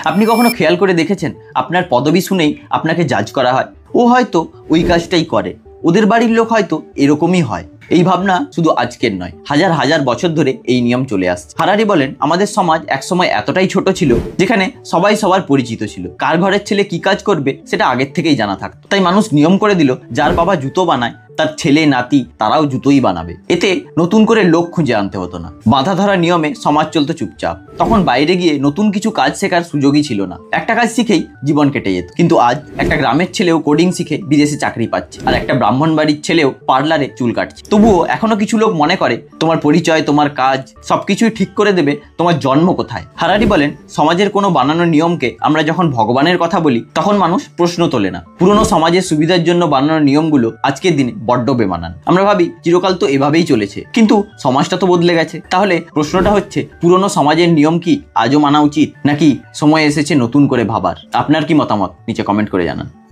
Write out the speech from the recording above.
আপনি কখনো খেয়াল করে দেখেছেন আপনার পদবি শুনেই আপনাকে জাজ করা হয়? ও হয়তো ওই কাজটাই করে, ওদের বাড়ির লোক হয়তো এরকমই হয়। এই ভাবনা শুধু আজকের নয়, হাজার হাজার বছর ধরে এই নিয়ম চলে আসছে। হারারি বলেন, আমাদের সমাজ একসময় এতটাই ছোট ছিল যেখানে সবাই সবার পরিচিত ছিল। কার ঘরের ছেলে কি কাজ করবে সেটা আগের থেকেই জানা থাকতো। তাই মানুষ নিয়ম করে দিল, যার বাবা জুতো বানায় তার ছেলে নাতি তারাও জুতোই বানাবে। এতে নতুন করে লোক খুঁজে আনতে হতো না। বাঁধা ধরা নিয়মে সমাজ চলতো চুপচাপ। তখন বাইরে গিয়ে নতুন কিছু কাজ শেখার সুযোগই ছিল না। একটা কাজ শিখেই জীবন কেটে যেত। কিন্তু আজ একটা গ্রামের ছেলেও কোডিং শিখে বিদেশে চাকরি পাচ্ছে, আর একটা ব্রাহ্মণ বাড়ির ছেলেও পার্লারে চুল কাটছে। তবুও এখনো কিছু লোক মনে করে তোমার পরিচয়, তোমার কাজ সবকিছুই ঠিক করে দেবে তোমার জন্ম কোথায়। হারারি বলেন, সমাজের কোনো বানানো নিয়মকে আমরা যখন ভগবানের কথা বলি তখন মানুষ প্রশ্ন তোলে না। পুরনো সমাজের সুবিধার জন্য বানানো নিয়মগুলো আজকের দিনে বড্ড বেমানান। আমরা ভাবি চিরকাল তো এভাবেই চলেছে, কিন্তু সমাজটা তো বদলে গেছে। তাহলে প্রশ্নটা হচ্ছে, পুরনো সমাজের নিয়ম কি আজও মানা উচিত, নাকি সময় এসেছে নতুন করে ভাবার? আপনার কি মতামত নিচে কমেন্ট করে জানান।